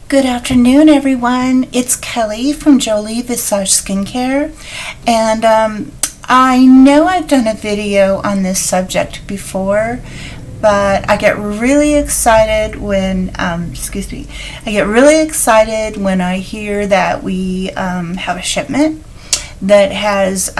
Good afternoon, everyone. It's Kelly from Joli Visage Skincare, and I know I've done a video on this subject before, but I get really excited when I hear that we have a shipment that has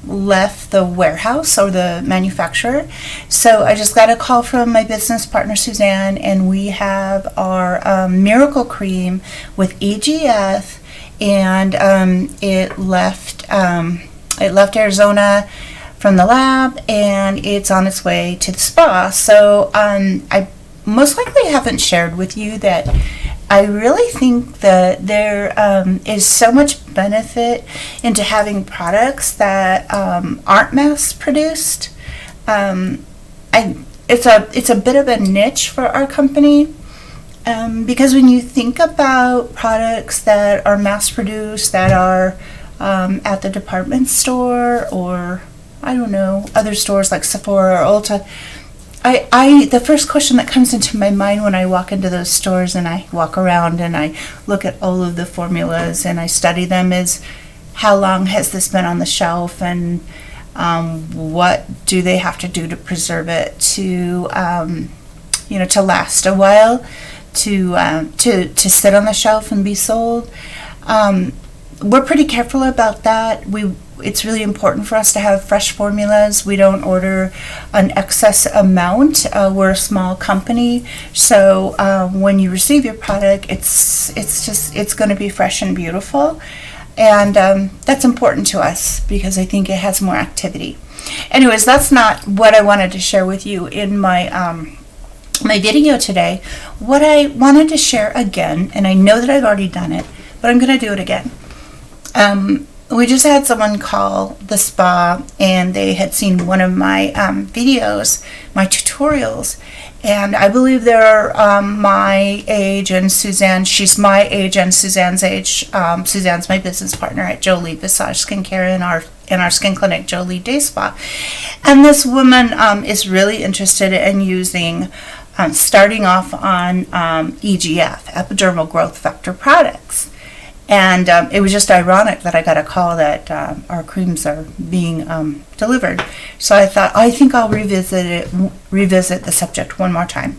left the warehouse or the manufacturer. So I just got a call from my business partner Suzanne, and we have our Miracle Creme with EGF, and it left Arizona from the lab, and it's on its way to the spa. So I most likely haven't shared with you that I really think that there is so much benefit into having products that aren't mass produced. It's a bit of a niche for our company, because when you think about products that are mass produced, that are at the department store, or I don't know, other stores like Sephora or Ulta, the first question that comes into my mind when I walk into those stores and I walk around and I look at all of the formulas and I study them is, how long has this been on the shelf, and what do they have to do to preserve it to last a while, to sit on the shelf and be sold. We're pretty careful about that. It's really important for us to have fresh formulas. We don't order an excess amount. We're a small company, so when you receive your product, it's going to be fresh and beautiful, and that's important to us because I think it has more activity. Anyways, that's not what I wanted to share with you in my my video today. What I wanted to share again, and I know that I've already done it, but I'm going to do it again. We just had someone call the spa, and they had seen one of my videos, my tutorials, and I believe they're my age, and Suzanne, she's my age and Suzanne's age. Suzanne's my business partner at Joli Visage Skincare in our skin clinic, Jolie Day Spa. And this woman is really interested in using, starting off on EGF, Epidermal Growth Factor products. And it was just ironic that I got a call that our creams are being delivered. So I think I'll revisit the subject one more time.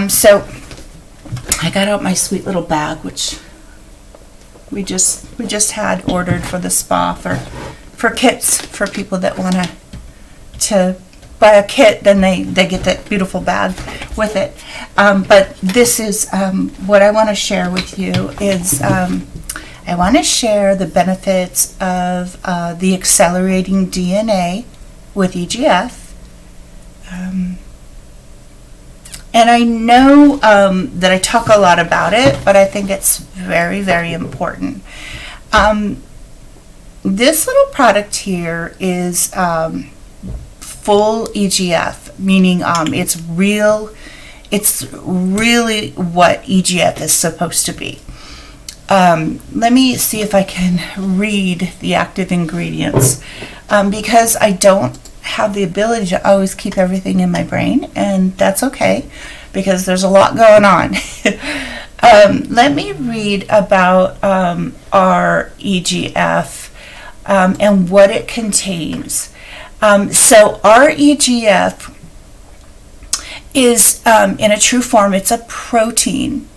So I got out my sweet little bag, which we just had ordered for the spa for kits for people that want to buy a kit. Then they get that beautiful bag with it. But this is what I want to share with you is I want to share the benefits of the accelerating DNA with EGF. And I know that I talk a lot about it, but I think it's very, very important. This little product here is full EGF, meaning it's really what EGF is supposed to be. Let me see if I can read the active ingredients, because I don't have the ability to always keep everything in my brain, and that's okay because there's a lot going on. Let me read about our EGF and what it contains. So our EGF is, in a true form, it's a protein,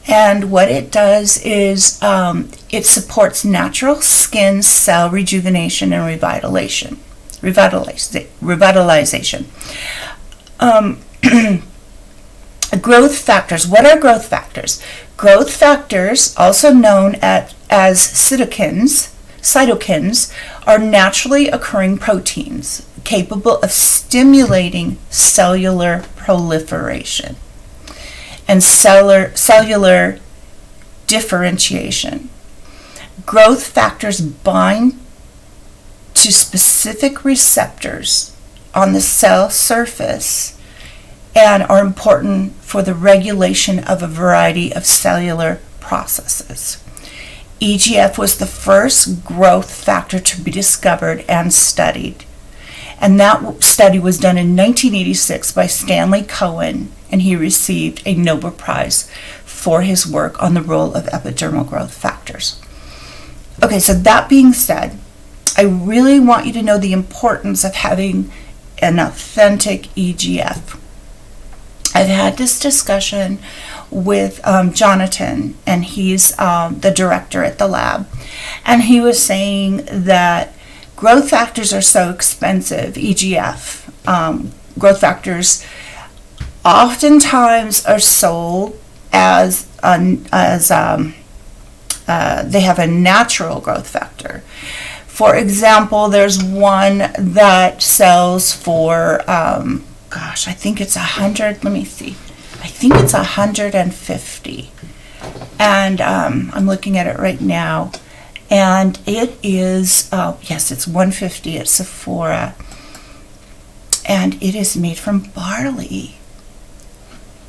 and what it does is it supports natural skin cell rejuvenation and revitalization. Growth factors. What are growth factors? Growth factors, also known as cytokines, are naturally occurring proteins capable of stimulating cellular proliferation and cellular differentiation. Growth factors bind to specific receptors on the cell surface and are important for the regulation of a variety of cellular processes. EGF was the first growth factor to be discovered and studied, And that study was done in 1986 by Stanley Cohen, and he received a Nobel Prize for his work on the role of epidermal growth factors. Okay, so that being said, I really want you to know the importance of having an authentic EGF. I've had this discussion with Jonathan, and he's the director at the lab, and he was saying that growth factors are so expensive, EGF. Growth factors oftentimes are sold as they have a natural growth factor. For example, there's one that sells for, I think it's 100, let me see. I think it's 150. And I'm looking at it right now. And it is, yes, it's 150 at Sephora. And it is made from barley.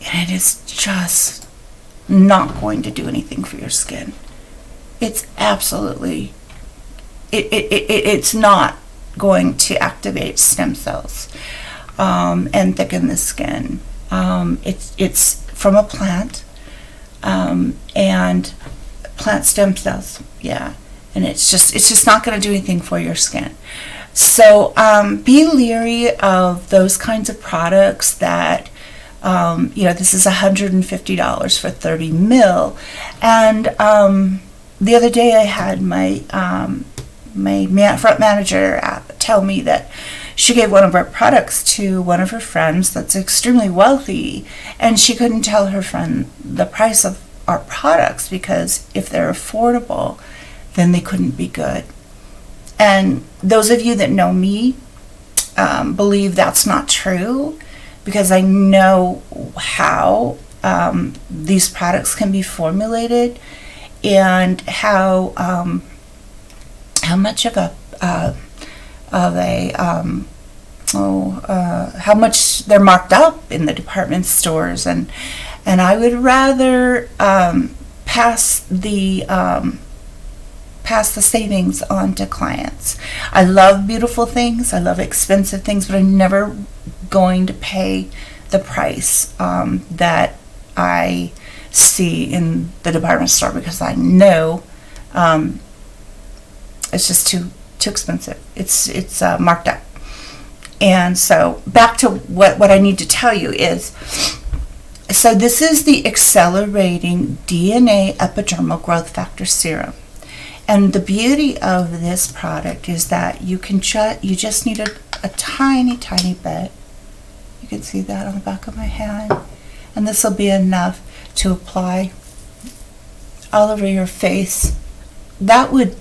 And it is just not going to do anything for your skin. It's absolutely, it's not going to activate stem cells and thicken the skin. It's from a plant, and plant stem cells, yeah. And it's just not going to do anything for your skin. So be leery of those kinds of products that, this is $150 for 30 mil. And the other day I had my front manager tell me that she gave one of our products to one of her friends that's extremely wealthy, and she couldn't tell her friend the price of our products because if they're affordable, then they couldn't be good. And those of you that know me believe that's not true, because I know how these products can be formulated and how much of how much they're marked up in the department stores, and I would rather pass the savings on to clients. I love beautiful things, I love expensive things, but I'm never going to pay the price that I see in the department store, because I know it's just too expensive. It's marked up. And so back to what I need to tell you is, so this is the Accelerating DNA Epidermal Growth Factor Serum. And the beauty of this product is that you just need a tiny bit. You can see that on the back of my hand. And this will be enough to apply all over your face. That would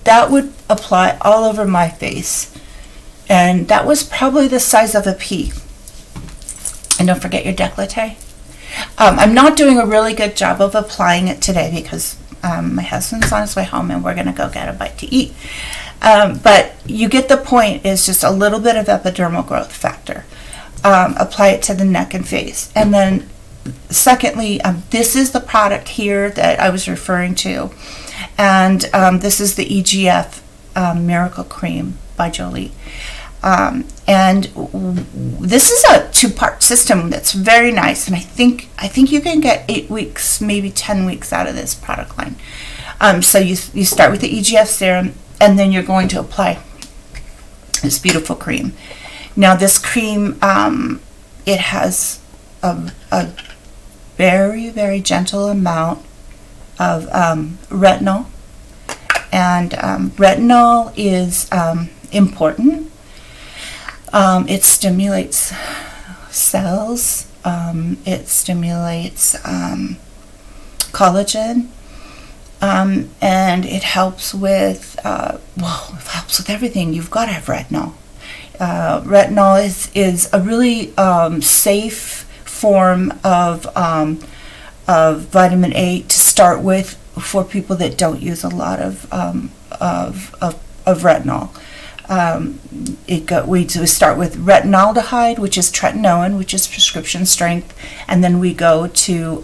apply all over my face. And that was probably the size of a pea. And don't forget your décolleté. I'm not doing a really good job of applying it today because my husband's on his way home and we're going to go get a bite to eat. But you get the point, is just a little bit of epidermal growth factor. Apply it to the neck and face. And then secondly, this is the product here that I was referring to. And this is the EGF Miracle Creme by Jolie. And this is a 2-part system that's very nice, and I think you can get 8 weeks, maybe 10 weeks out of this product line. So you start with the EGF serum, and then you're going to apply this beautiful cream. Now this cream, it has a very, very gentle amount of retinol, and retinol is important. It stimulates cells, it stimulates collagen, and it helps with, it helps with everything. You've got to have retinol. Retinol is a really safe form of vitamin A to start with for people that don't use a lot of retinol. We start with retinaldehyde, which is tretinoin, which is prescription strength, and then we go to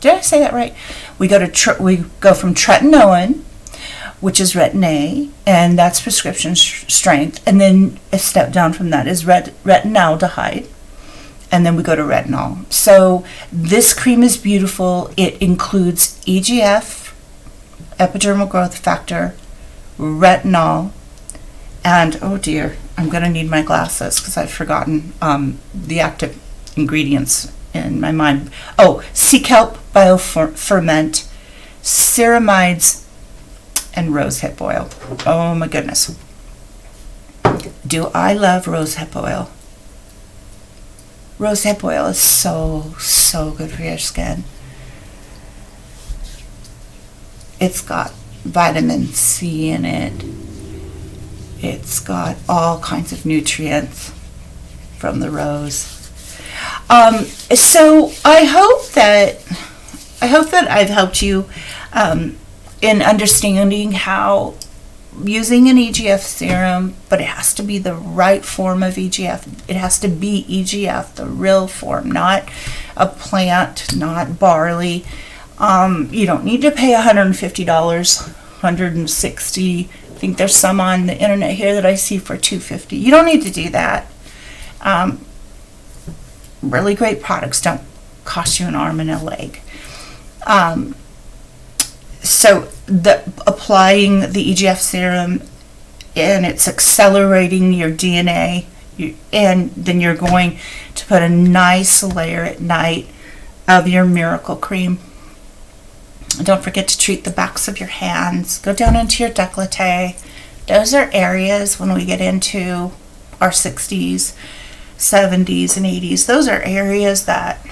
did I say that right? We go from tretinoin, which is Retin-A, and that's prescription strength. And then a step down from that is retinaldehyde, and then we go to retinol. So this cream is beautiful. It includes EGF, epidermal growth factor, retinol, and oh dear, I'm going to need my glasses because I've forgotten the active ingredients in my mind. Oh, sea kelp bioferment, ceramides, and rosehip oil. Oh my goodness. Do I love rosehip oil? Rosehip oil is so good for your skin. It's got vitamin C in it. It's got all kinds of nutrients from the rose. So I hope that I've helped you in understanding how using an EGF serum, but it has to be the right form of EGF. It has to be EGF, the real form, not a plant, not barley. You don't need to pay $150, $160. I think there's some on the internet here that I see for $250. You don't need to do that. Really great products don't cost you an arm and a leg. So applying the EGF serum, and it's accelerating your DNA, and then you're going to put a nice layer at night of your Miracle Creme. Don't forget to treat the backs of your hands. Go down into your décolleté. Those are areas when we get into our 60s, 70s, and 80s. Those are areas that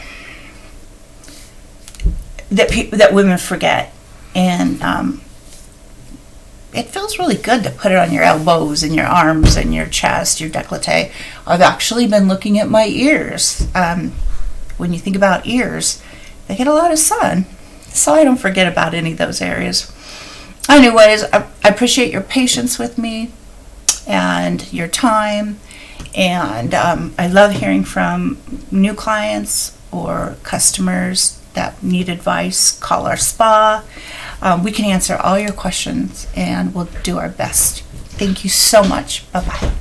women forget. And it feels really good to put it on your elbows and your arms and your chest, your décolleté. I've actually been looking at my ears. When you think about ears, they get a lot of sun. So I don't forget about any of those areas. Anyways, I appreciate your patience with me and your time. And I love hearing from new clients or customers that need advice. Call our spa. We can answer all your questions, and we'll do our best. Thank you so much. Bye-bye.